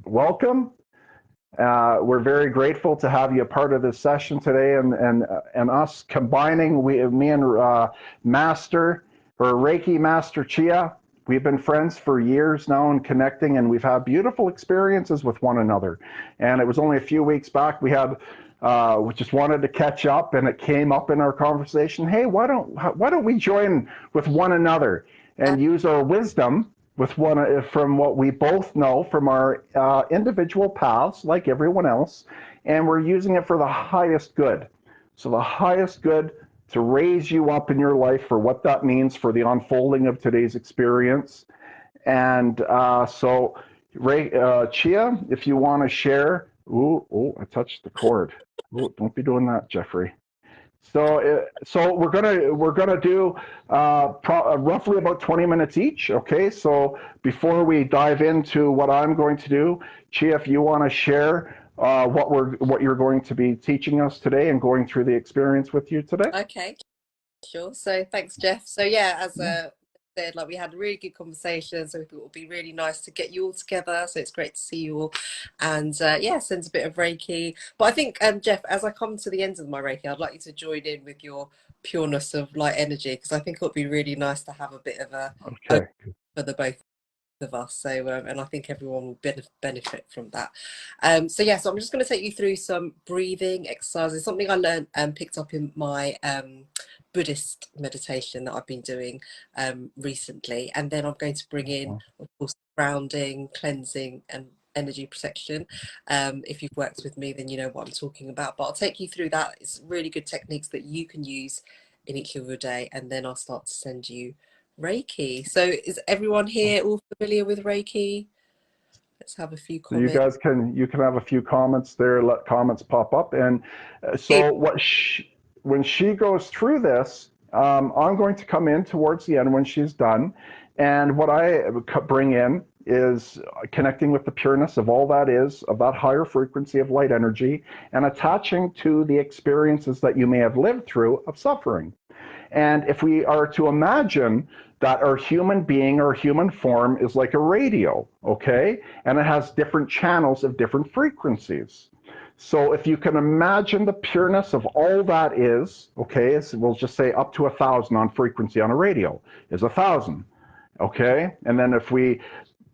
welcome. We're very grateful to have you a part of this session today, and us combining me and Master or Reiki Master Chia. We've been friends for years now and connecting, and we've had beautiful experiences with one another. And it was only a few weeks back we just wanted to catch up, and it came up in our conversation. Hey, why don't we join with one another and use our wisdom with from what we both know from our individual paths, like everyone else, and we're using it for the highest good. So the highest good to raise you up in your life for what that means for the unfolding of today's experience. And Chia, if you want to share. I touched the cord. Ooh, don't be doing that, Jeffrey. So we're gonna do roughly about 20 minutes each. Okay. So before we dive into what I'm going to do, Chia, if you want to share what you're going to be teaching us today and going through the experience with you today. Okay, sure. So thanks, Jeff. So yeah, as said, like we had a really good conversation, so we thought it would be really nice to get you all together. So it's great to see you all, and yeah, sends a bit of Reiki. But I think, Jeff, as I come to the end of my Reiki, I'd like you to join in with your pureness of light energy, because I think it would be really nice to have a bit of a Okay. for the both of us. So and I think everyone will benefit from that. So yeah, so I'm just going to take you through some breathing exercises, something I learned and picked up in my Buddhist meditation that I've been doing recently, and then I'm going to bring in, of course, grounding, cleansing, and energy protection. If you've worked with me, then you know what I'm talking about, but I'll take you through that. It's really good techniques that you can use in each of your day, and then I'll start to send you Reiki. So is everyone here all familiar with Reiki? Let's have a few So you comments. guys can have a few comments there. Let comments pop up, and so when she goes through this, I'm going to come in towards the end when she's done, and what I bring in is connecting with the pureness of all that is, of that higher frequency of light energy, and attaching to the experiences that you may have lived through of suffering. And if we are to imagine that our human being or human form is like a radio, okay? And it has different channels of different frequencies. So if you can imagine the pureness of all that is, okay, so we'll just say up to 1,000 on frequency on a radio is 1,000, okay? And then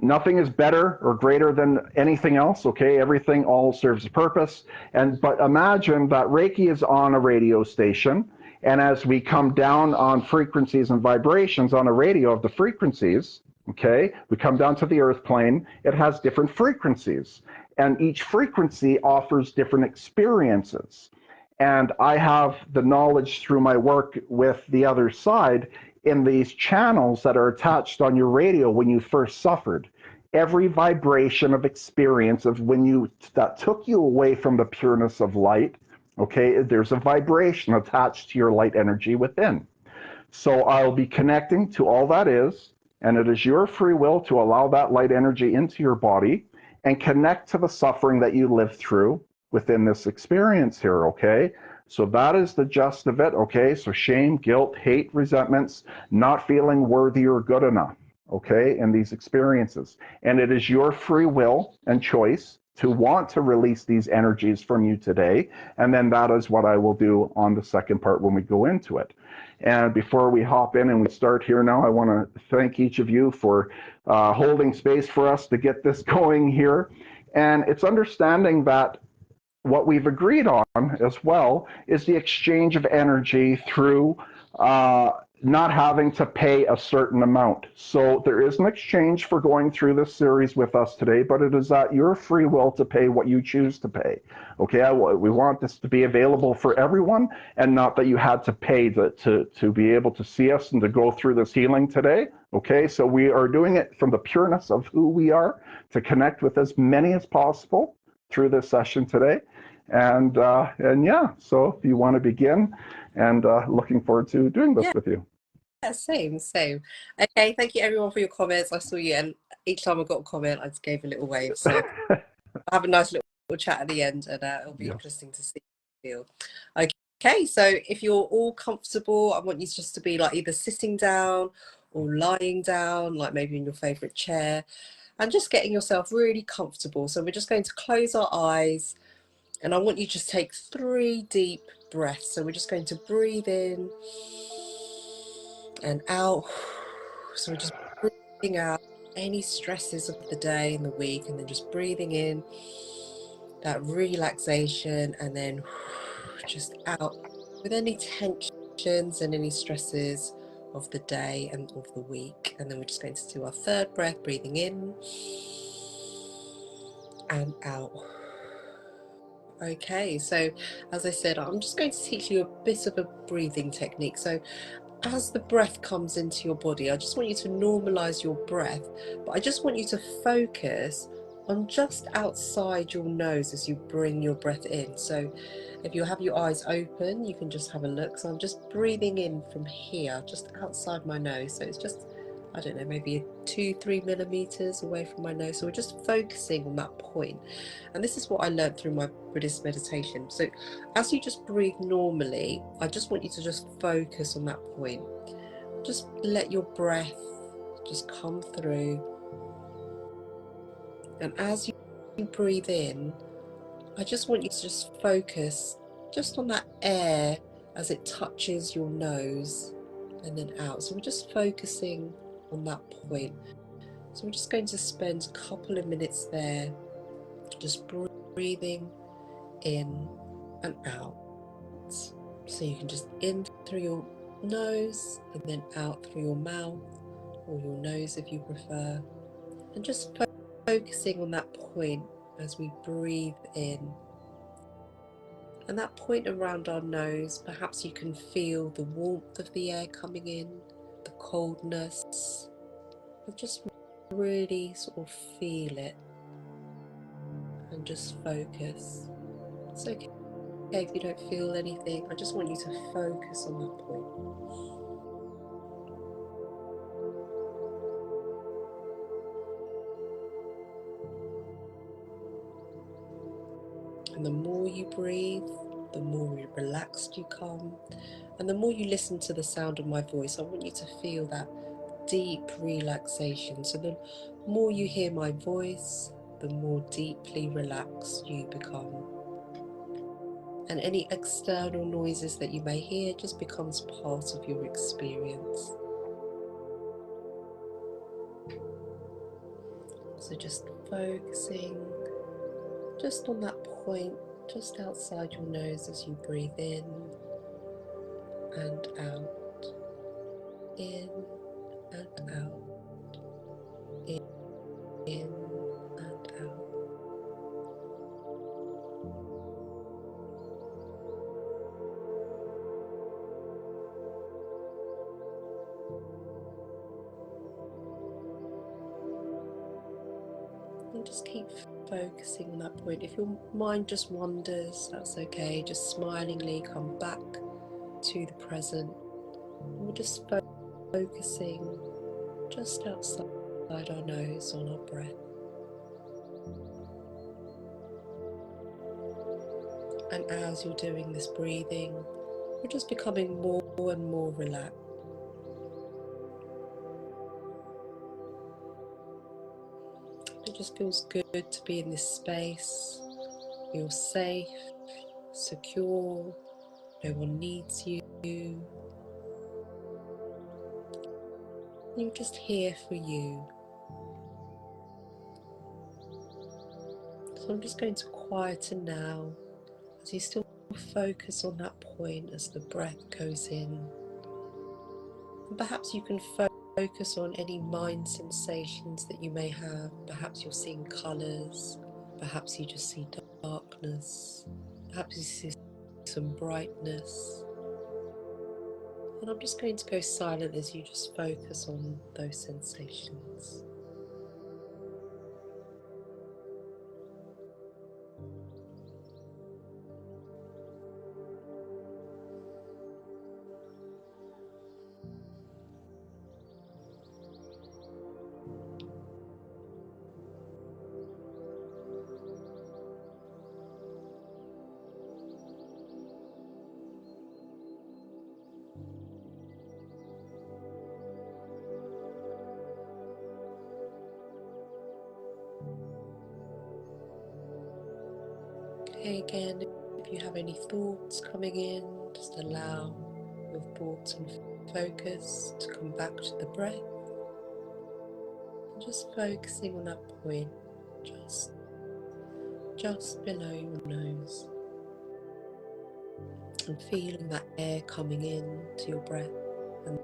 nothing is better or greater than anything else, okay? Everything all serves a purpose. But imagine that Reiki is on a radio station, and as we come down on frequencies and vibrations on a radio of the frequencies, okay, we come down to the earth plane, it has different frequencies. And each frequency offers different experiences. And I have the knowledge through my work with the other side in these channels that are attached on your radio when you first suffered. Every vibration of experience of that took you away from the pureness of light, okay, there's a vibration attached to your light energy within. So I'll be connecting to all that is, and it is your free will to allow that light energy into your body and connect to the suffering that you lived through within this experience here, okay? So that is the gist of it, okay? So shame, guilt, hate, resentments, not feeling worthy or good enough, okay, in these experiences. And it is your free will and choice to want to release these energies from you today. And then that is what I will do on the second part when we go into it. And before we hop in and we start here now, I want to thank each of you for holding space for us to get this going here. And it's understanding that what we've agreed on as well is the exchange of energy through not having to pay a certain amount. So there is an exchange for going through this series with us today, but it is at your free will to pay what you choose to pay. Okay, we want this to be available for everyone, and not that you had to pay to be able to see us and to go through this healing today. Okay, so we are doing it from the pureness of who we are to connect with as many as possible through this session today. And yeah, so if you want to begin, and looking forward to doing this with you. Yeah, same. Okay, thank you everyone for your comments. I saw you, and each time I got a comment, I just gave a little wave. So I'll have a nice little chat at the end, and it'll be interesting to see how you feel. Okay, so if you're all comfortable, I want you just to be like either sitting down or lying down, like maybe in your favorite chair. and just getting yourself really comfortable. So we're just going to close our eyes, and I want you to just take 3 deep breaths. So we're just going to breathe in and out. So we're just breathing out any stresses of the day and the week, and then just breathing in that relaxation, and then just out with any tensions and any stresses of the day and of the week. And then we're just going to do our 3rd breath, breathing in and out. Okay, so as I said, I'm just going to teach you a bit of a breathing technique. So as the breath comes into your body, I just want you to normalize your breath, but I just want you to focus on just outside your nose as you bring your breath in. So if you have your eyes open, you can just have a look. So I'm just breathing in from here, just outside my nose. So it's just, I don't know, maybe 2-3 millimeters away from my nose. So we're just focusing on that point. And this is what I learned through my Buddhist meditation. So as you just breathe normally, I just want you to just focus on that point. Just let your breath just come through. And as you breathe in, I just want you to just focus just on that air as it touches your nose and then out. So we're just focusing on that point. So we're just going to spend a couple of minutes there, just breathing in and out. So you can just in through your nose and then out through your mouth, or your nose if you prefer, and just focusing on that point as we breathe in. And that point around our nose, perhaps you can feel the warmth of the air coming in, the coldness, but just really sort of feel it and just focus. It's okay if you don't feel anything. I just want you to focus on that point. And the more you breathe, the more relaxed you come. And the more you listen to the sound of my voice, I want you to feel that deep relaxation. So the more you hear my voice, the more deeply relaxed you become. And any external noises that you may hear just becomes part of your experience. So just focusing just on that point, just outside your nose as you breathe in and out, in and out, in and out. And just keep focusing on that point. If your mind just wanders, that's okay. Just smilingly come back to the present. And we're just focusing just outside our nose on our breath. And as you're doing this breathing, you're just becoming more and more relaxed. It just feels good to be in this space. You're safe, secure, no one needs you. You're just here for you. So I'm just going to quieten now as you still focus on that point as the breath goes in. And perhaps you can focus on any mind sensations that you may have. Perhaps you're seeing colours, perhaps you just see darkness, perhaps you see some brightness. And I'm just going to go silent as you just focus on those sensations. Okay, again, if you have any thoughts coming in, just allow your thoughts and focus to come back to the breath. And just focusing on that point, just below your nose, and feeling that air coming in to your breath and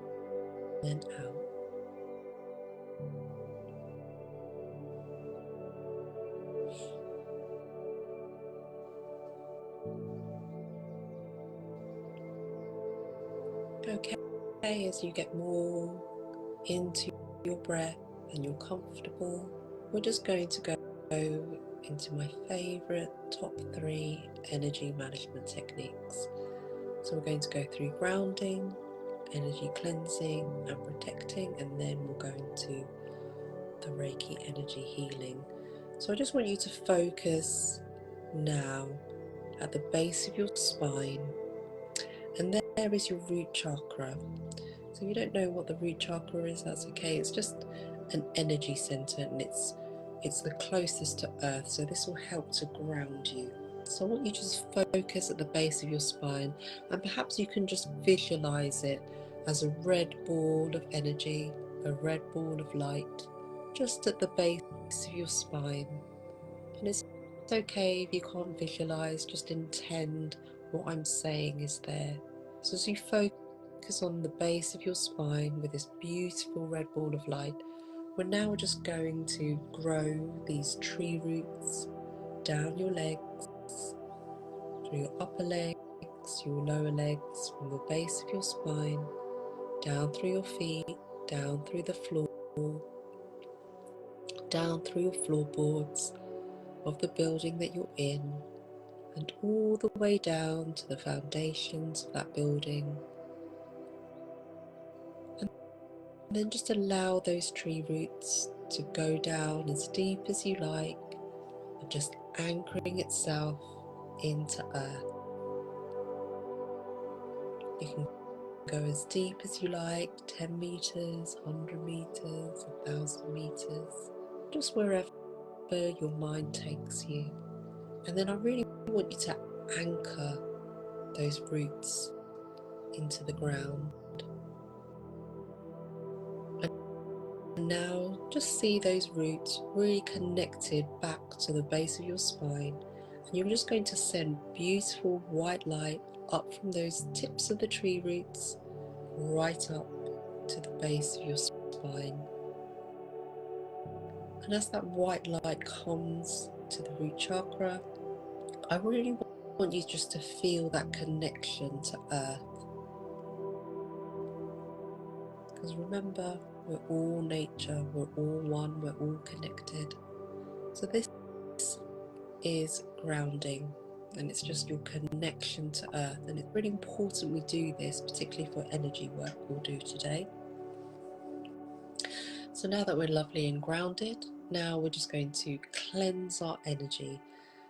then out. Okay, as you get more into your breath and you're comfortable, we're just going to go into my favorite top 3 energy management techniques. So we're going to go through grounding, energy cleansing and protecting, and then we'll go into the Reiki energy healing. So I just want you to focus now at the base of your spine, and there is your root chakra. So if you don't know what the root chakra is, that's okay. It's just an energy center, and it's the closest to earth, so this will help to ground you. So I want you to just focus at the base of your spine, and perhaps you can just visualize it as a red ball of energy, a red ball of light, just at the base of your spine. And it's okay if you can't visualize, just intend what I'm saying is there. So as you focus on the base of your spine with this beautiful red ball of light, we're now just going to grow these tree roots down your legs, through your upper legs, your lower legs, from the base of your spine, down through your feet, down through the floor, down through your floorboards of the building that you're in, and all the way down to the foundations of that building. And then just allow those tree roots to go down as deep as you like, and just anchoring itself into earth. You can go as deep as you like, 10 meters, 100 meters, 1,000 meters, just wherever your mind takes you. And then I really want you to anchor those roots into the ground. And now just see those roots really connected back to the base of your spine. And you're just going to send beautiful white light up from those tips of the tree roots right up to the base of your spine. And as that white light comes to the root chakra, I really want you just to feel that connection to earth. Because remember, we're all nature, we're all one, we're all connected. So this is grounding, and it's just your connection to earth. And it's really important we do this, particularly for energy work we'll do today. So now that we're lovely and grounded, now we're just going to cleanse our energy.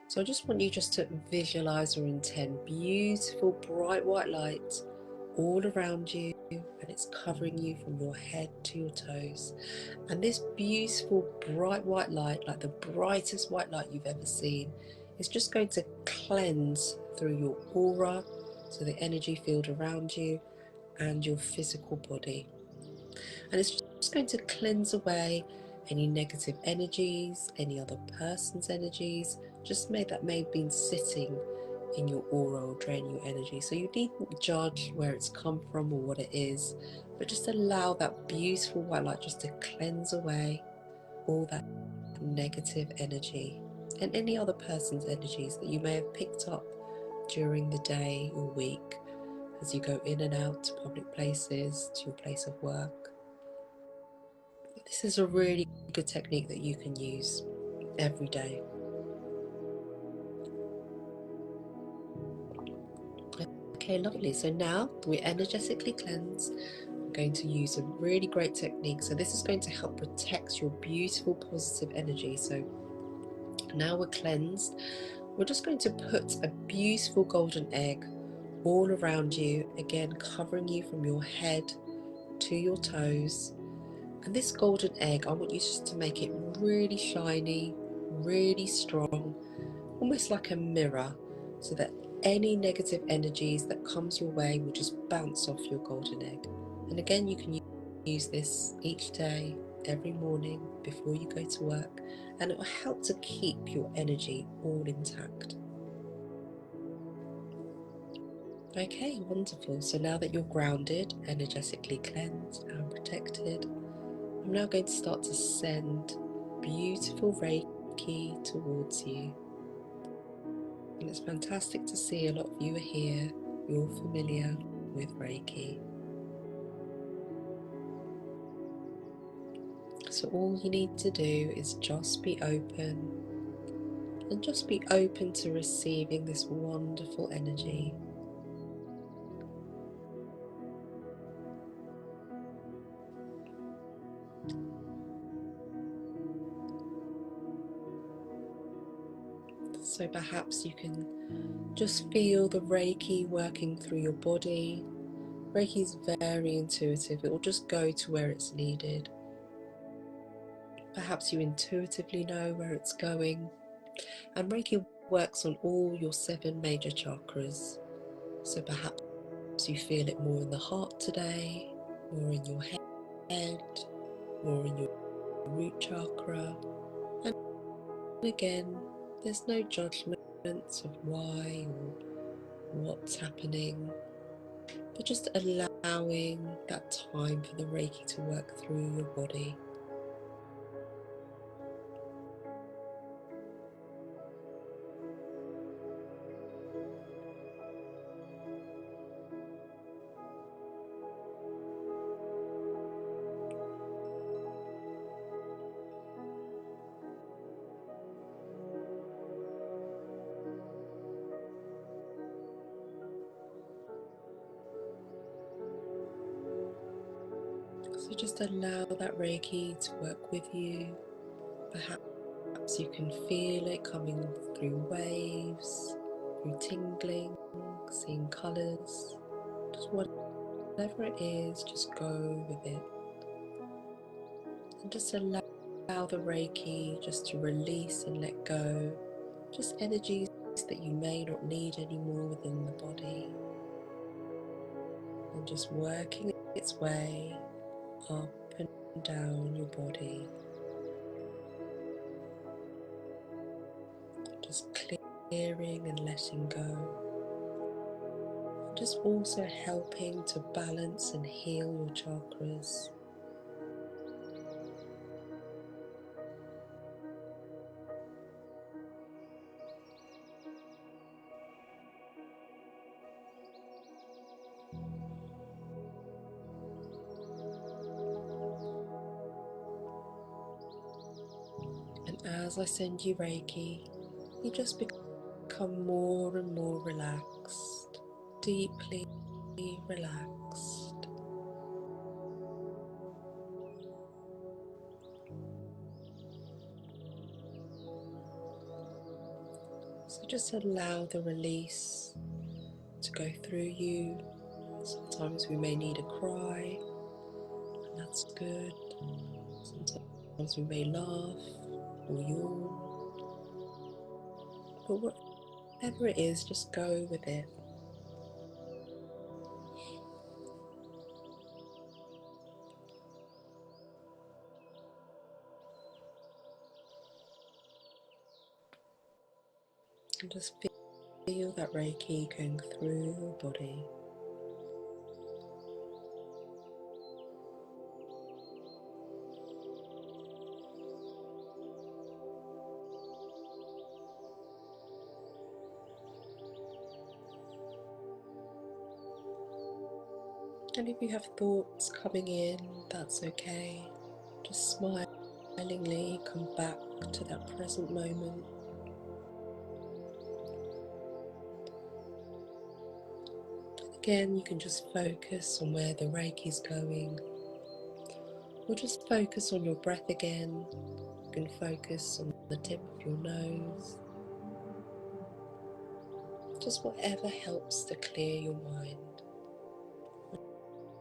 So I just want you just to visualize or intend beautiful bright white light all around you, and it's covering you from your head to your toes. And this beautiful bright white light, like the brightest white light you've ever seen, is just going to cleanse through your aura, so the energy field around you and your physical body. And it's just going to cleanse away any negative energies, any other person's energies, just that may have been sitting in your aura or drain your energy. So you needn't judge where it's come from or what it is, but just allow that beautiful white light just to cleanse away all that negative energy and any other person's energies that you may have picked up during the day or week as you go in and out to public places, to your place of work. This is a really good technique that you can use every day. Okay, lovely. So now we're energetically cleansed. I'm going to use a really great technique. So this is going to help protect your beautiful positive energy. So now we're cleansed. We're just going to put a beautiful golden egg all around you, again covering you from your head to your toes. And this golden egg, I want you just to make it really shiny, really strong, almost like a mirror, so that any negative energies that comes your way will just bounce off your golden egg. And again, you can use this each day, every morning before you go to work, and it will help to keep your energy all intact. Okay, wonderful. So now that you're grounded, energetically cleansed and protected, I'm now going to start to send beautiful Reiki towards you. And it's fantastic to see a lot of you are here, you're familiar with Reiki. So all you need to do is just be open, and just be open to receiving this wonderful energy. So perhaps you can just feel the Reiki working through your body. Reiki is very intuitive, it will just go to where it's needed. Perhaps you intuitively know where it's going, and Reiki works on all your 7 major chakras. So perhaps you feel it more in the heart today, more in your head, more in your root chakra. And again, there's no judgments of why or what's happening, but just allowing that time for the Reiki to work through your body. So just allow that Reiki to work with you. Perhaps you can feel it coming through waves, through tingling, seeing colours. Just whatever it is, just go with it. And just allow the Reiki just to release and let go. Just energies that you may not need anymore within the body. And just working its way up and down your body. Just clearing and letting go. Just also helping to balance and heal your chakras. And as I send you Reiki, you just become more and more relaxed, deeply relaxed. So just allow the release to go through you. Sometimes we may need a cry, and that's good. Sometimes we may laugh or yawn. But whatever it is, just go with it. And just feel that Reiki going through your body. And if you have thoughts coming in, that's okay. Just smilingly come back to that present moment. Again, you can just focus on where the Reiki is going, or just focus on your breath again. You can focus on the tip of your nose. Just whatever helps to clear your mind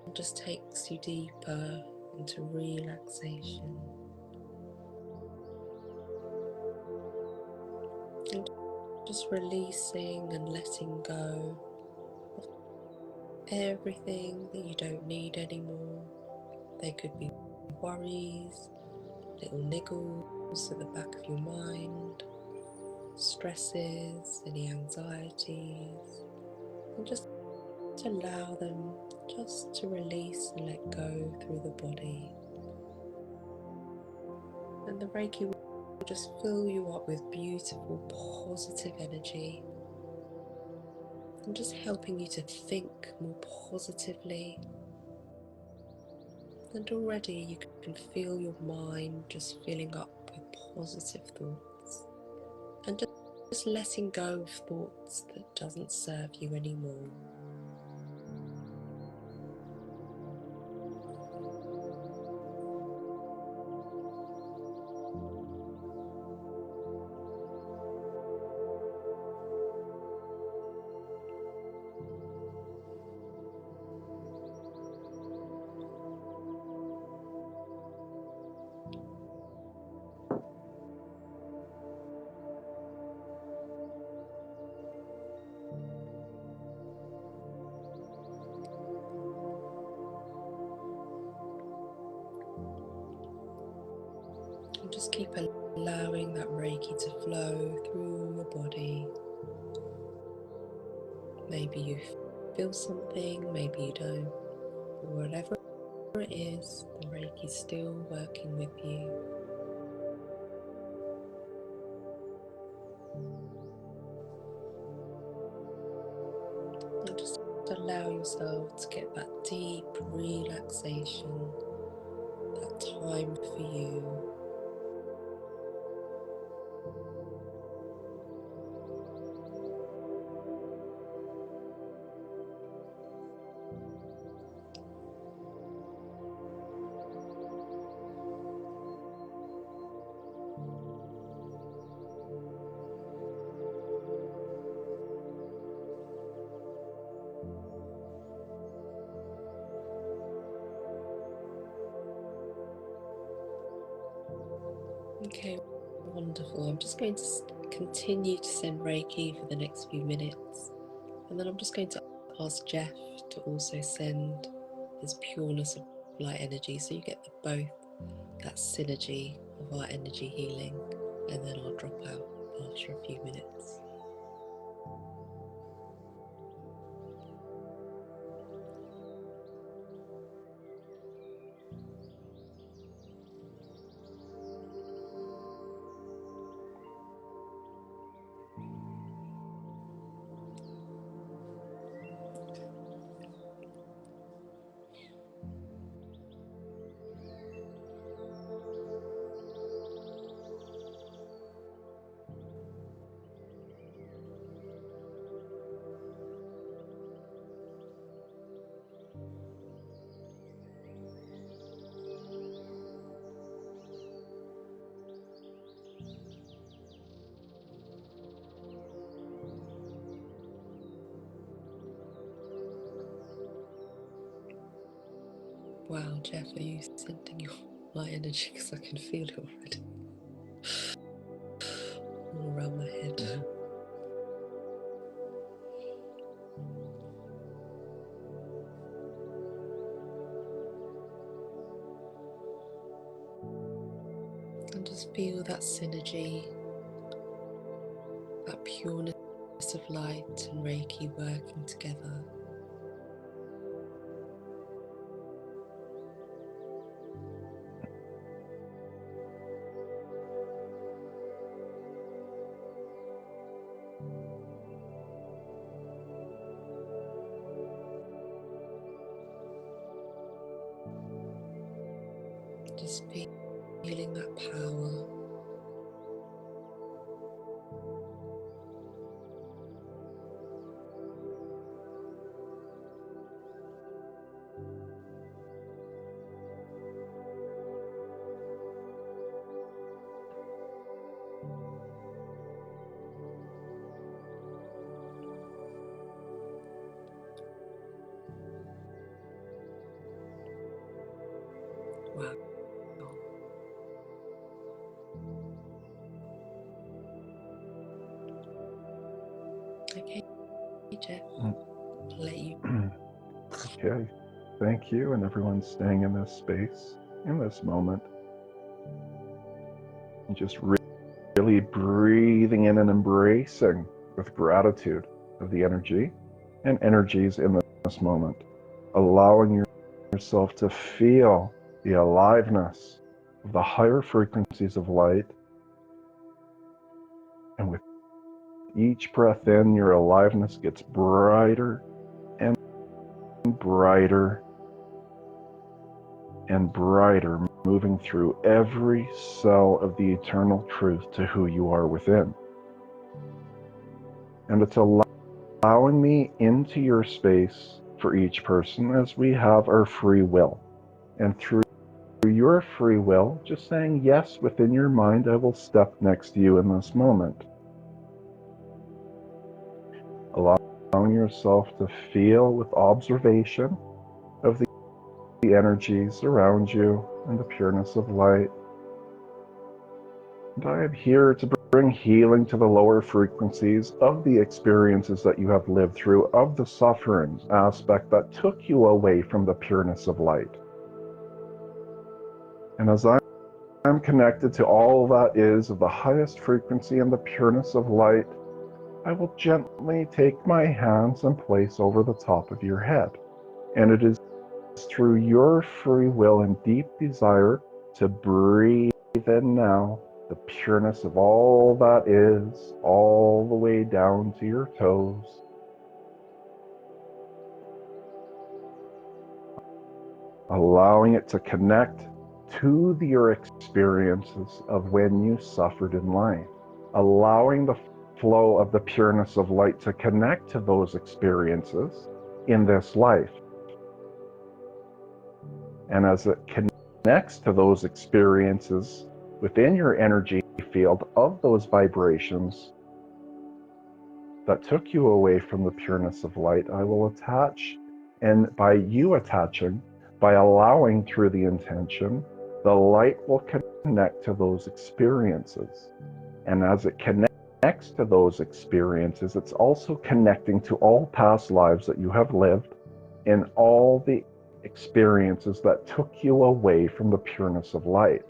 and just takes you deeper into relaxation. And just releasing and letting go of everything that you don't need anymore. They could be worries, little niggles at the back of your mind, stresses, any anxieties, and just allow them just to release and let go through the body. And the Reiki will just fill you up with beautiful, positive energy and just helping you to think more positively. And already you can feel your mind just filling up with positive thoughts and just letting go of thoughts that doesn't serve you anymore. And just keep allowing that Reiki to flow through your body. Maybe you feel something, maybe you don't. But whatever it is, the Reiki is still working with you. And just allow yourself to get that deep relaxation, that time for you. Okay, wonderful. I'm just going to continue to send Reiki for the next few minutes, and then I'm just going to ask Jeff to also send his Pureness of Light Energy, so you get both that synergy of our energy healing, and then I'll drop out after a few minutes. Wow, Jeff, are you sending your light energy? Because I can feel it already all around my head. And just feel that synergy, that pureness of light and Reiki working together. Just feeling that power. Wow. Okay, Jeff, Mm. I'll let you. Okay, thank you, and everyone staying in this space, in this moment, and just really breathing in and embracing with gratitude of the energy and energies in this moment, allowing yourself to feel the aliveness of the higher frequencies of light. And with each breath in, your aliveness gets brighter and brighter and brighter, moving through every cell of the eternal truth to who you are within. And it's allowing me into your space for each person as we have our free will. And through your free will, just saying yes within your mind, I will step next to you in this moment. Allowing yourself to feel with observation of the energies around you and the pureness of light. And I am here to bring healing to the lower frequencies of the experiences that you have lived through, of the suffering aspect that took you away from the pureness of light. And as I'm connected to all that is of the highest frequency and the pureness of light, I will gently take my hands and place over the top of your head. And it is through your free will and deep desire to breathe in now the pureness of all that is, all the way down to your toes. Allowing it to connect to your experiences of when you suffered in life. Allowing the flow of the pureness of light to connect to those experiences in this life. And as it connects to those experiences within your energy field of those vibrations that took you away from the pureness of light, I will attach, and by you attaching, by allowing through the intention, the light will connect to those experiences. And as it connects to those experiences, it's also connecting to all past lives that you have lived in all the experiences that took you away from the pureness of light.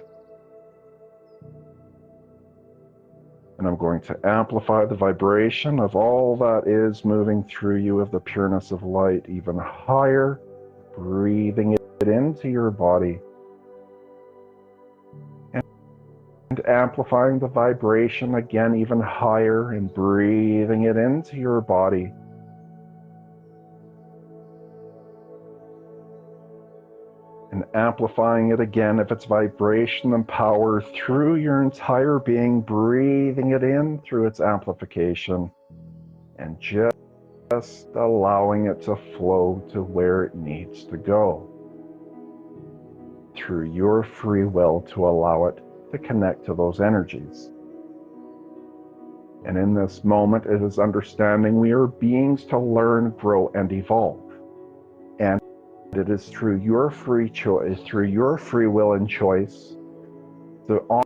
And I'm going to amplify the vibration of all that is moving through you of the pureness of light even higher, breathing it into your body and amplifying the vibration again even higher and breathing it into your body. And amplifying it again of its vibration and power through your entire being, breathing it in through its amplification, and just allowing it to flow to where it needs to go. Through your free will to allow it to connect to those energies. And in this moment, it is understanding we are beings to learn, grow, and evolve. And it is through your free choice, through your free will and choice, to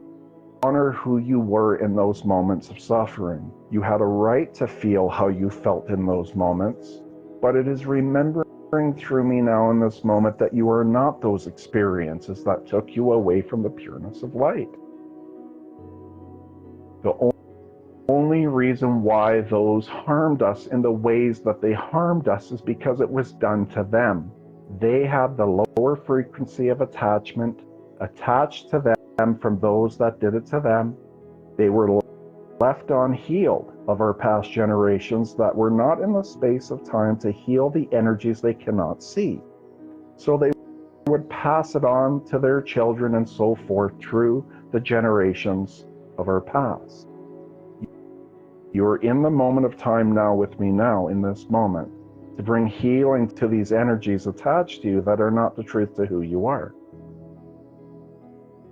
honor who you were in those moments of suffering. You had a right to feel how you felt in those moments, but it is remembering through me now in this moment that you are not those experiences that took you away from the pureness of light. The only reason why those harmed us in the ways that they harmed us is because it was done to them. They had the lower frequency of attachment attached to them from those that did it to them. They were left unhealed of our past generations that were not in the space of time to heal the energies they cannot see. So they would pass it on to their children and so forth through the generations of our past. You're in the moment of time now with me now in this moment to bring healing to these energies attached to you that are not the truth to who you are.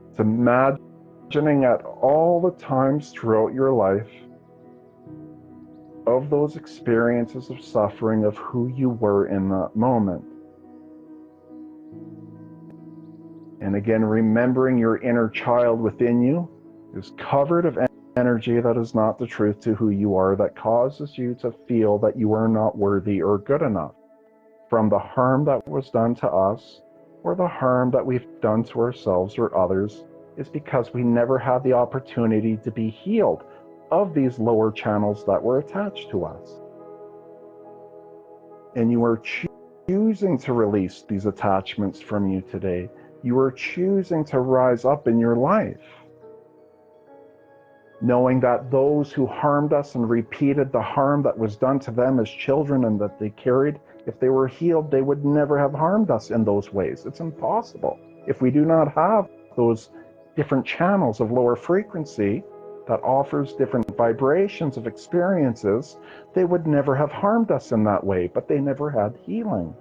It's imagining at all the times throughout your life of those experiences of suffering of who you were in that moment. And again, remembering your inner child within you is covered of energy that is not the truth to who you are, that causes you to feel that you are not worthy or good enough from the harm that was done to us or the harm that we've done to ourselves or others, is because we never had the opportunity to be healed of these lower channels that were attached to us. And you are choosing to release these attachments from you today. You are choosing to rise up in your life, knowing that those who harmed us and repeated the harm that was done to them as children and that they carried, if they were healed, they would never have harmed us in those ways. It's impossible. If we do not have those different channels of lower frequency that offers different vibrations of experiences, they would never have harmed us in that way, but they never had healing.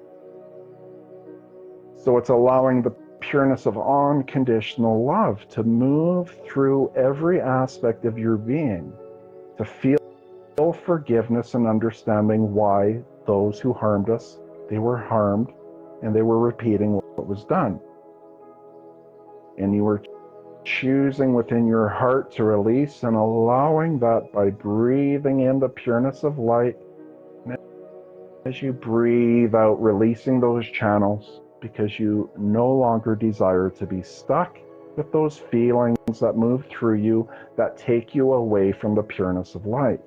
So it's allowing the pureness of unconditional love to move through every aspect of your being, to feel forgiveness and understanding why those who harmed us, they were harmed and they were repeating what was done. And you were choosing within your heart to release and allowing that by breathing in the pureness of light. As you breathe out, releasing those channels, because you no longer desire to be stuck with those feelings that move through you that take you away from the pureness of light.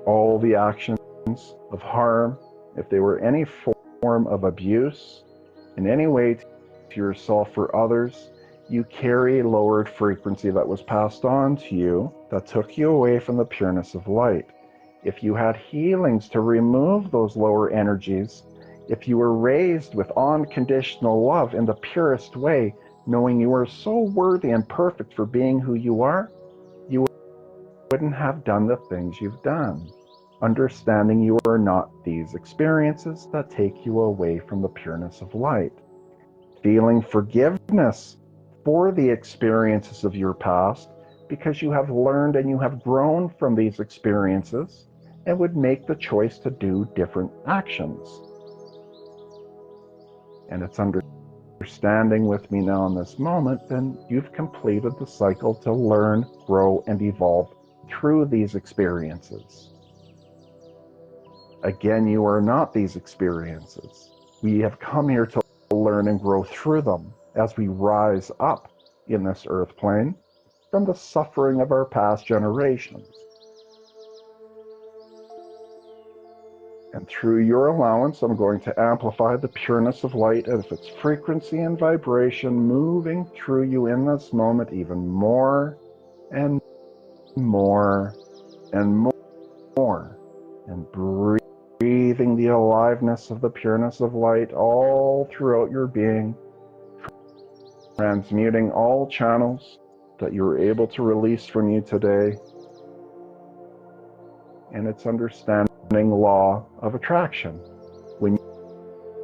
All the actions of harm, if they were any form of abuse, in any way to yourself or others, you carry a lowered frequency that was passed on to you that took you away from the pureness of light. If you had healings to remove those lower energies, if you were raised with unconditional love in the purest way, knowing you are so worthy and perfect for being who you are, you wouldn't have done the things you've done. Understanding you are not these experiences that take you away from the pureness of light. Feeling forgiveness for the experiences of your past, because you have learned and you have grown from these experiences and would make the choice to do different actions. And it's understanding with me now in this moment, then you've completed the cycle to learn, grow, and evolve through these experiences. Again, you are not these experiences. We have come here to learn and grow through them as we rise up in this earth plane from the suffering of our past generations. And through your allowance, I'm going to amplify the pureness of light as its frequency and vibration moving through you in this moment even more and more and more, and breathing the aliveness of the pureness of light all throughout your being, transmuting all channels that you're able to release from you today. And it's understanding law of attraction. When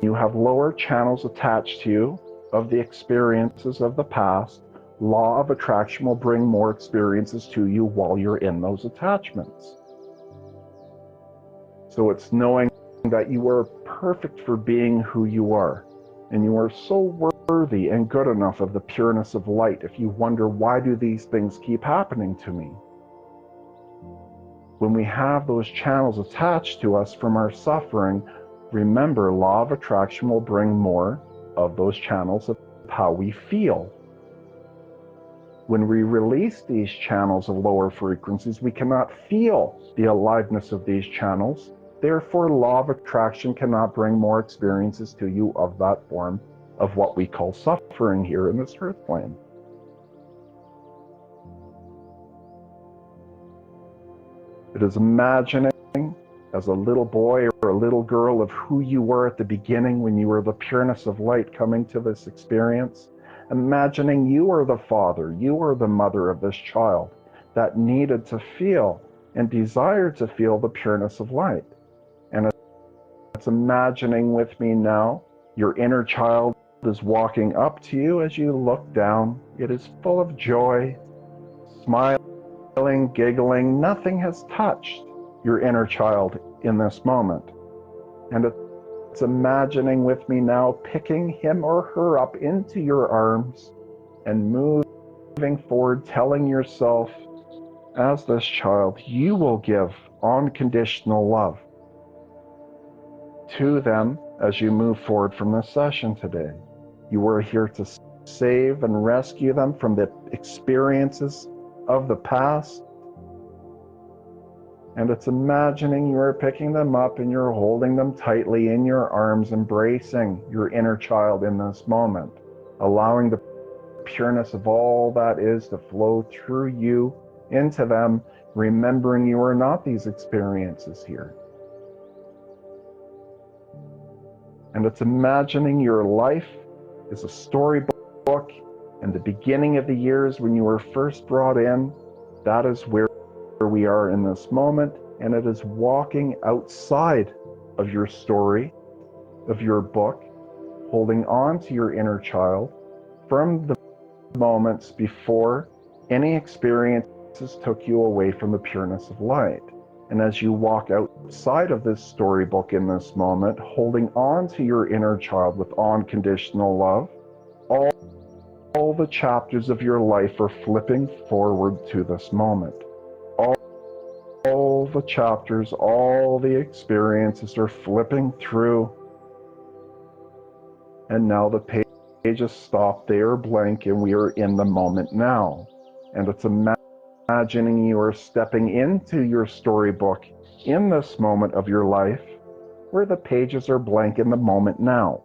you have lower channels attached to you of the experiences of the past, law of attraction will bring more experiences to you while you're in those attachments. So it's knowing that you are perfect for being who you are, and you are so worthy and good enough of the pureness of light. If you wonder, why do these things keep happening to me? When we have those channels attached to us from our suffering, remember, law of attraction will bring more of those channels of how we feel. When we release these channels of lower frequencies, we cannot feel the aliveness of these channels. Therefore, law of attraction cannot bring more experiences to you of that form of what we call suffering here in this earth plane. It is imagining as a little boy or a little girl of who you were at the beginning when you were the pureness of light coming to this experience. Imagining you are the father, you are the mother of this child that needed to feel and desired to feel the pureness of light. And it's imagining with me now, your inner child is walking up to you as you look down. It is full of joy, smiling, giggling. Nothing has touched your inner child in this moment. And it's imagining with me now, picking him or her up into your arms and moving forward, telling yourself, as this child, you will give unconditional love to them as you move forward from this session today. You are here to save and rescue them from the experiences of the past. And it's imagining you are picking them up and you're holding them tightly in your arms, embracing your inner child in this moment, allowing the pureness of all that is to flow through you into them, remembering you are not these experiences here. And it's imagining your life is a storybook, and the beginning of the years when you were first brought in, that is where we are in this moment, and it is walking outside of your story, of your book, holding on to your inner child from the moments before any experiences took you away from the pureness of light. And as you walk outside of this storybook in this moment, holding on to your inner child with unconditional love, all the chapters of your life are flipping forward to this moment. All the chapters, all the experiences are flipping through. And now the pages stop, they are blank, and we are in the moment now. And it's imagining you are stepping into your storybook in this moment of your life where the pages are blank in the moment now.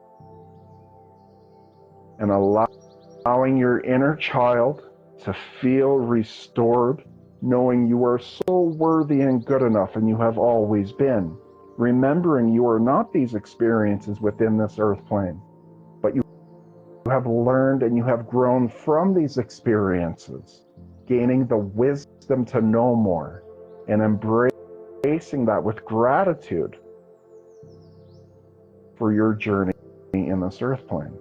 And allowing your inner child to feel restored, knowing you are so worthy and good enough, and you have always been. Remembering you are not these experiences within this earth plane, but you have learned and you have grown from these experiences, gaining the wisdom to know more, and embracing that with gratitude for your journey in this earth plane.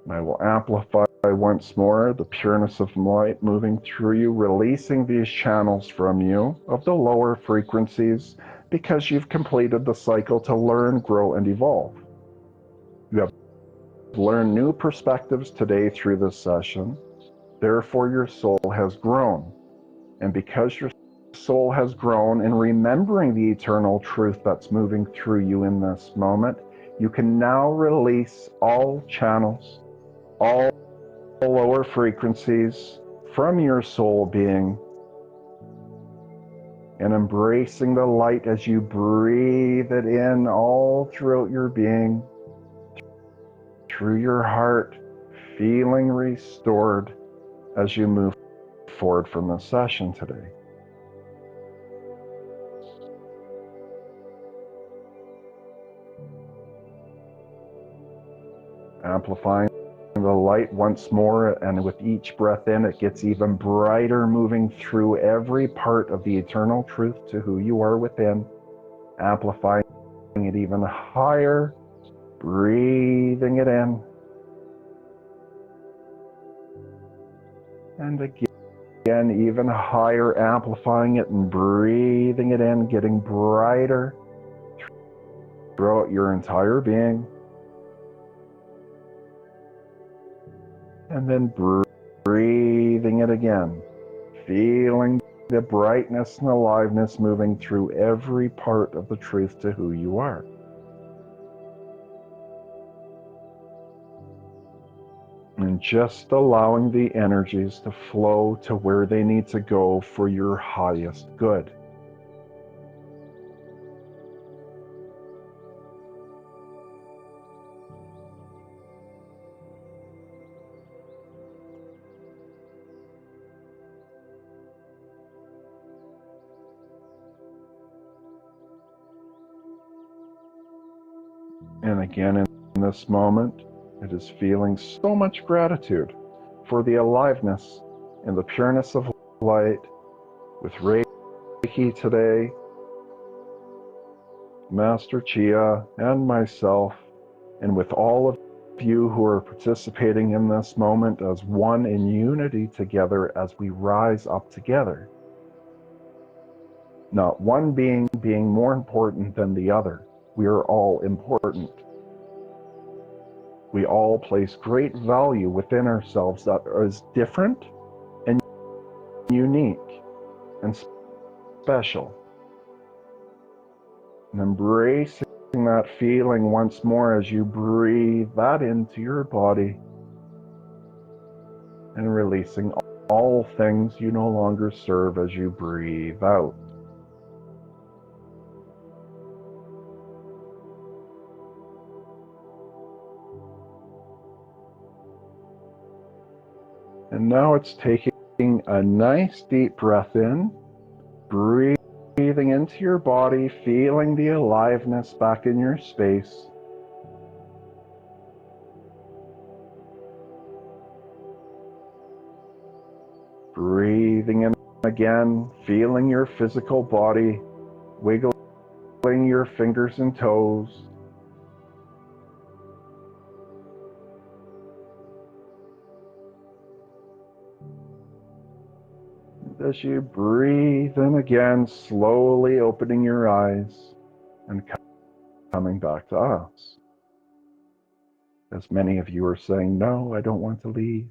And I will amplify once more the pureness of light moving through you, releasing these channels from you of the lower frequencies, because you've completed the cycle to learn, grow, and evolve. You have learned new perspectives today through this session. Therefore, your soul has grown. And because your soul has grown in remembering the eternal truth that's moving through you in this moment, you can now release all channels, all lower frequencies from your soul being, and embracing the light as you breathe it in all throughout your being, through your heart, feeling restored as you move forward from this session today. Amplifying the light once more, and with each breath in, it gets even brighter, moving through every part of the eternal truth to who you are within, amplifying it even higher, breathing it in, and again even higher, amplifying it and breathing it in, getting brighter throughout your entire being. And then breathing it again, feeling the brightness and aliveness moving through every part of the truth to who you are. And just allowing the energies to flow to where they need to go for your highest good. And again, in this moment, it is feeling so much gratitude for the aliveness and the pureness of light with Reiki today, Master Chia, and myself, and with all of you who are participating in this moment as one in unity together as we rise up together. Not one being more important than the other, We are all important. We all place great value within ourselves that is different and unique and special. And embracing that feeling once more as you breathe that into your body and releasing all things you no longer serve as you breathe out. And now it's taking a nice deep breath in, breathing into your body, feeling the aliveness back in your space. Breathing in again, feeling your physical body, wiggling your fingers and toes. As you breathe in again, slowly opening your eyes and coming back to us. As many of you are saying, no, I don't want to leave.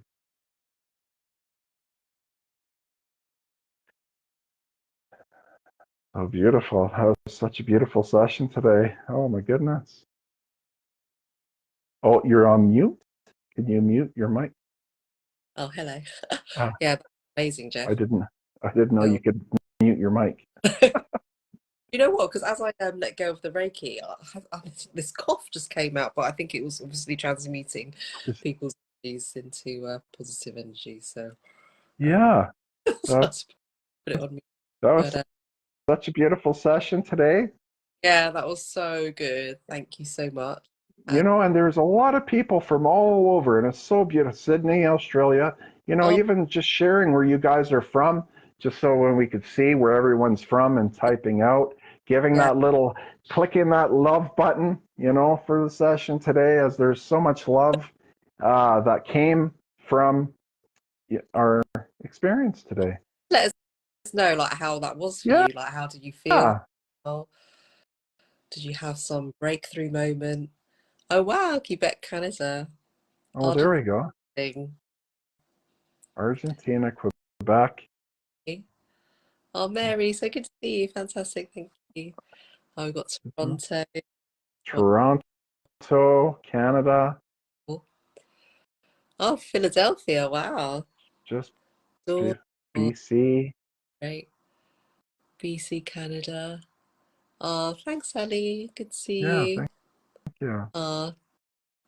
Oh, beautiful. That was such a beautiful session today. Oh, my goodness. Oh, you're on mute? Can you mute your mic? Oh, hello. Ah, Yeah, amazing, Jeff. I didn't know you could mute your mic. You know what? Because as I let go of the Reiki, this cough just came out, but I think it was obviously transmuting people's energies into positive energy. So Yeah, so I just put it on me. that was But, such a beautiful session today. yeah, that was so good. Thank you so much. You know, and there's a lot of people from all over, and it's so beautiful. Sydney, Australia, you know, Oh, even just sharing where you guys are from, just so when we could see where everyone's from and typing out, giving yeah. that little, clicking that love button, you know, for the session today, as there's so much love that came from our experience today. Let us know like how that was for Yeah, you. Like, how did you feel? Did you have some breakthrough moment? Oh wow, Quebec, Canada, oh, there we go. Argentina. Argentina, Quebec. Oh, Mary, so good to see you. Fantastic, thank you. Oh, we've got Toronto. Toronto, Canada. Oh, Philadelphia, wow. Just Oh, BC. great. BC, Canada. Oh, thanks, Sally. Good to see Yeah, you. thank you. Oh,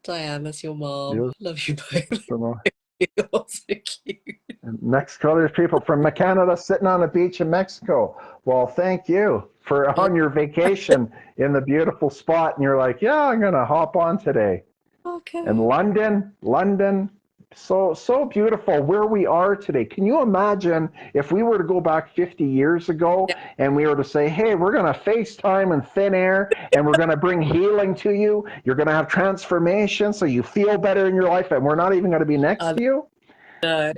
Diana's your mom. You Love you both. know, You're so cute. in Mexico, there's people from Canada sitting on a beach in Mexico. Well, thank you for on your vacation in the beautiful spot. And you're like, yeah, I'm going to hop on today. Okay. And London, so beautiful where we are today. Can you imagine if we were to go back 50 years ago Yeah. and we were to say, hey, we're going to FaceTime in thin air and we're going to bring healing to you. You're going to have transformation so you feel better in your life and we're not even going to be next to you, No,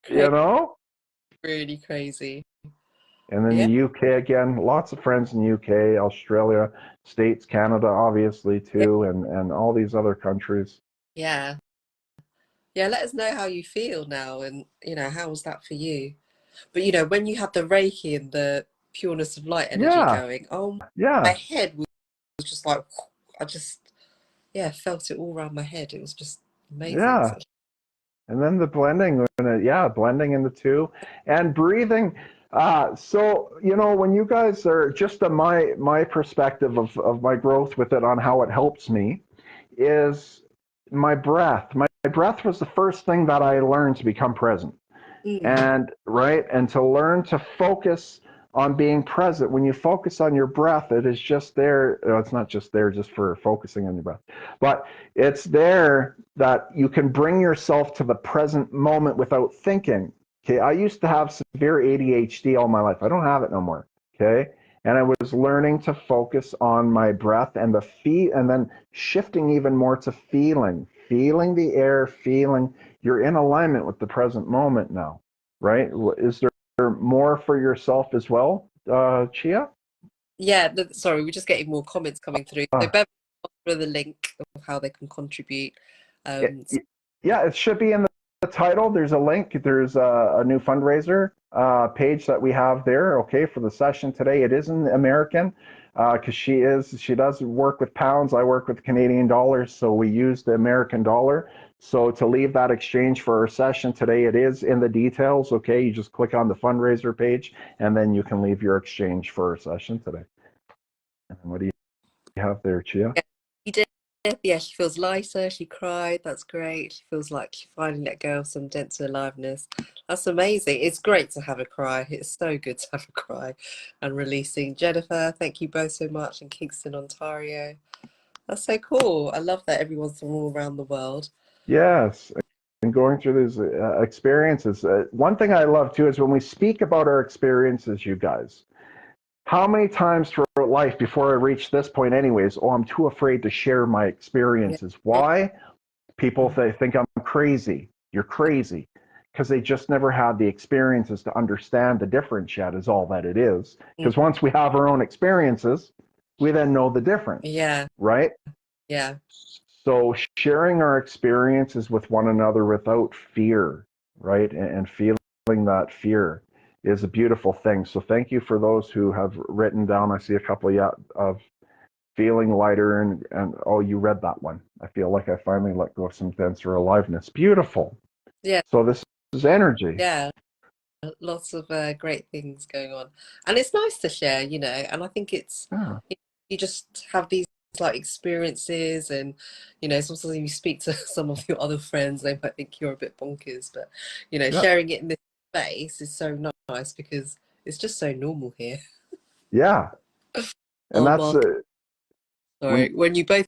you know? really crazy. And then Yeah. the UK again, lots of friends in the UK, Australia, States, Canada, obviously too, and all these other countries. Yeah. Yeah, let us know how you feel now and how was that for you? But when you had the Reiki and the pureness of light energy Yeah, going, oh, my yeah, head was just like, I just, felt it all around my head. It was just amazing. yeah. And then the blending, blending in the two and breathing. So, when you guys are just my perspective of my growth with it on how it helps me is my breath. My breath was the first thing that I learned to become present. And to learn to focus on being present. When you focus on your breath, it is just there. It's not just there just for focusing on your breath, but it's there that you can bring yourself to the present moment without thinking. Okay, I used to have severe ADHD all my life. I don't have it no more. Okay, and I was learning to focus on my breath and and then shifting even more to feeling the air, feeling you're in alignment with the present moment now, right? Is there more for yourself as well, Chia? Yeah, sorry, we're just getting more comments coming through. So Uh, Bev, for the link of how they can contribute. it, So, yeah, it should be in the title. There's a link. There's a new fundraiser page that we have there. Okay, for the session today, it is in American because she does work with pounds. I work with Canadian dollars, so we use the American dollar. So to leave that exchange for our session today, it is in the details. Okay, you just click on the fundraiser page, and then you can leave your exchange for our session today. And what do you have there, Chia? yeah, she did. Yeah, she feels lighter. She cried. That's great. She feels like she finally let go of some denser aliveness. That's amazing. It's great to have a cry. It's so good to have a cry and releasing. Jennifer, thank you both so much in Kingston, Ontario. That's so cool. I love that everyone's from all around the world. Yes, and going through these experiences. One thing I love too is when we speak about our experiences, you guys. How many times throughout life before I reach this point, anyways, oh, I'm too afraid to share my Yeah. experiences. Why? People think I'm crazy. You're crazy. Because they just never had the experiences to understand the difference yet, is all that it is. Because once we have our own experiences, we then know the difference, Yeah. right? Yeah. So sharing our experiences with one another without fear, right? And feeling that fear is a beautiful thing. So thank you for those who have written down. I see a couple of feeling lighter and oh, you read that one. I feel like I finally let go of some denser aliveness. Beautiful. Yeah. So this is energy. Yeah. Lots of great things going on, and it's nice to share, and I think it's Yeah. you just have these like experiences, and sometimes when you speak to some of your other friends, they might think you're a bit bonkers, but Yeah. sharing it in this space is so nice because it's just so normal here. Yeah. And Oh, that's Mark, when sorry, when you both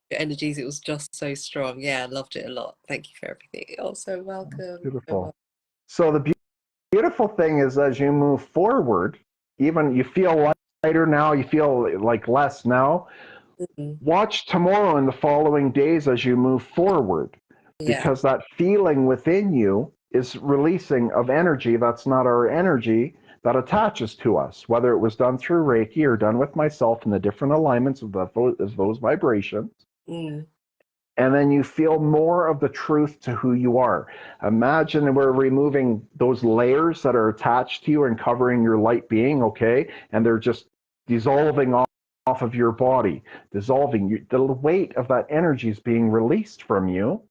your energies, it was just so strong. Yeah, I loved it a lot. Thank you for everything. You're so welcome. beautiful. So the beautiful thing is as you move forward, even you feel lighter now, you feel like less now. Mhm. Watch tomorrow and the following days as you move forward, Yeah. because that feeling within you is releasing of energy that's not our energy that attaches to us, whether it was done through Reiki or done with myself in the different alignments of those vibrations. Mm. And then you feel more of the truth to who you are. Imagine we're removing those layers that are attached to you and covering your light being, okay? And they're just dissolving off of your body, dissolving. The weight of that energy is being released from you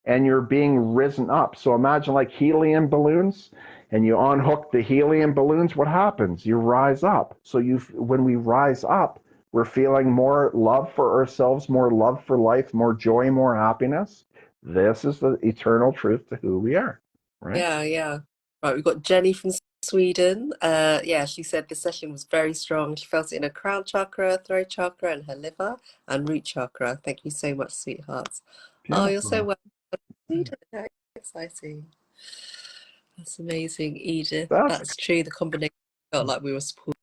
and you're being risen up. So imagine like helium balloons and you unhook the helium balloons, what happens? You rise up. So when we rise up, we're feeling more love for ourselves, more love for life, more joy, more happiness. This is the eternal truth to who we are, right? Yeah, yeah. Right, we've got Jenny from Sweden. Yeah, she said the session was very strong. She felt it in her crown chakra, throat chakra, and her liver and root chakra. Thank you so much, sweethearts. Oh, you're so Beautiful. welcome. Sweden, very exciting. That's amazing, Edith. That's That's true. The combination felt like we were supported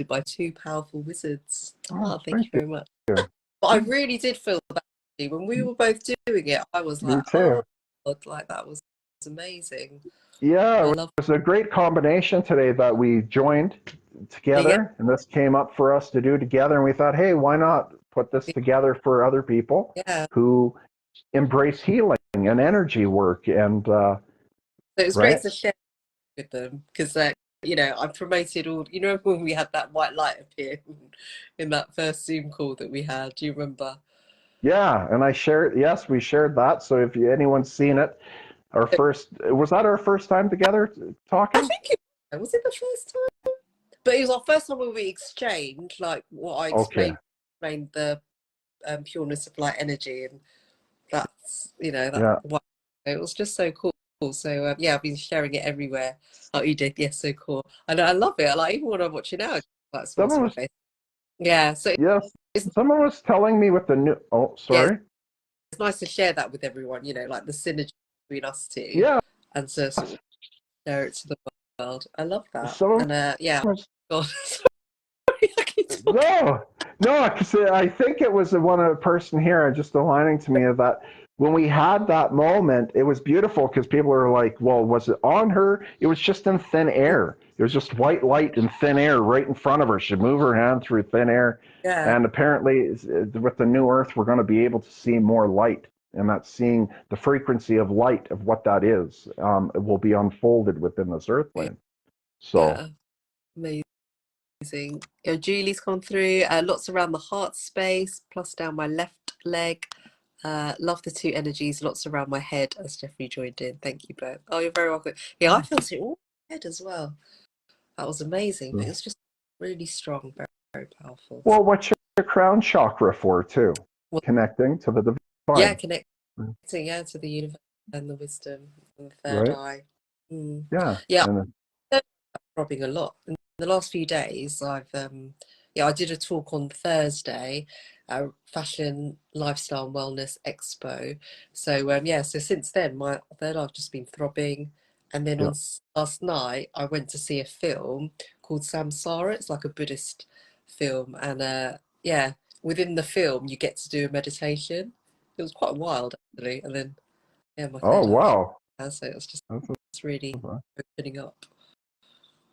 by two powerful wizards. oh, Oh, thank you thank very much. you. But I really did feel that when we were both doing it. I was Me like, too. oh, God, like that was amazing. Yeah, I it love was a great combination today that we joined it. Yeah, together, and this came up for us to do together. And we thought, hey, why not put this together for other people yeah. who embrace healing and energy work? And So it was great right, to share with them because, I promoted all, when we had that white light appear in that first Zoom call that we had. Do you remember? yeah. And I shared, yes, we shared that. So if anyone's seen it, our first was that our first time together I talking? think was it the first time? But it was our first time when we exchanged, like what I Okay, explained the pureness of light energy, and that's that yeah. one. It was just so cool. So yeah, I've been sharing it everywhere. Oh, you did, yes, so cool. I know, I love it. Like even when I watch it now, it like smiles Someone on my was face. Yeah, so yes, it's someone was telling me with the new. Oh, yeah, sorry. it's nice to share that with everyone. Like the synergy between us two, Yeah, and to sort of share it to the world. I love that, someone and yeah, was God, sorry, I keep No, no, because I think it was the one person here just aligning to me of that when we had that moment, it was beautiful because people were like, well, was it on her? It was just in thin air. It was just white light in thin air right in front of her. She'd move her hand through thin air. Yeah. And apparently, with the new Earth, we're going to be able to see more light. And that's seeing the frequency of light of what that is. It will be unfolded within this Earth plane. So, Yeah. Amazing. Yeah, Julie's gone through. Lots around the heart space, plus down my left leg. Love the two energies. Lots around my head as Jeffrey joined in. Thank you both. Oh, you're very welcome. Yeah, I felt it all in my head as well. That was amazing. But it was just really strong, very, very powerful. well, what's your crown chakra for, too? Well, Connecting to the divine. yeah, connecting, yeah, to the universe and the wisdom and the third Right? eye. Mm. Yeah. Yeah, And, throbbing a lot. In the last few days, yeah, I did a talk on Thursday, Fashion, Lifestyle and Wellness Expo. So yeah, so since then, my third I've just been throbbing. And then on last night, I went to see a film called Samsara. It's like a Buddhist film, and yeah, within the film, you get to do a meditation. It was quite wild, actually. And then yeah, my oh, third eye. wow. So it was just it's really opening up.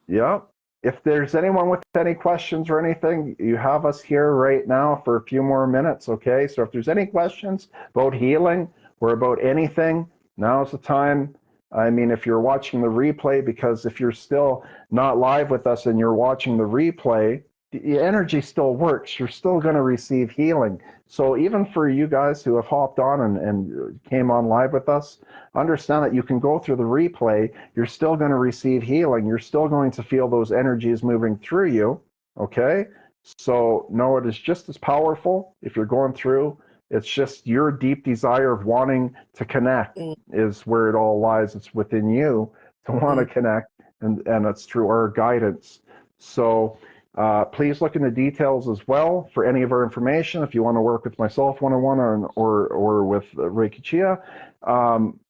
Yeah. If there's anyone with any questions or anything, you have us here right now for a few more minutes, okay? So if there's any questions about healing or about anything, now's the time. I mean, if you're watching the replay, because if you're still not live with us and you're watching the replay, the energy still works. You're still going to receive healing. So even for you guys who have hopped on and came on live with us, understand that you can go through the replay. You're still going to receive healing. You're still going to feel those energies moving through you. Okay? So know it is just as powerful if you're going through. It's just your deep desire of wanting to connect is where it all lies. It's within you to want to connect, and it's through our guidance. So please look in the details as well for any of our information. If you want to work with myself one-on-one or with Reiki Chia,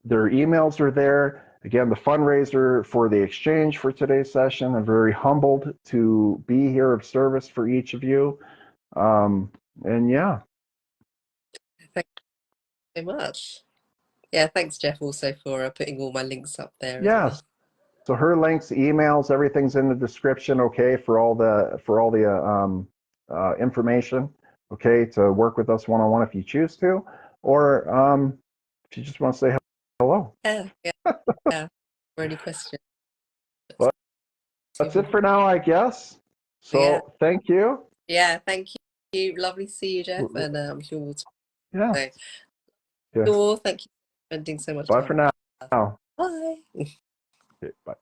their emails are there. Again, the fundraiser for the exchange for today's session. I'm very humbled to be here of service for each of you. And yeah. Thank you so much. Yeah, thanks, Jeff, also for putting all my links up there as well. So her links, emails, everything's in the description, okay, for all the information, okay, to work with us one-on-one if you choose to, or if you just want to say hello. Yeah. For any questions. But that's it for now, I guess. So thank you. Yeah, thank you. Lovely to see you, Jeff, and I'm sure we'll talk. Yeah. Sure, thank you for spending so much Bye time. for now. Bye. Okay, bye.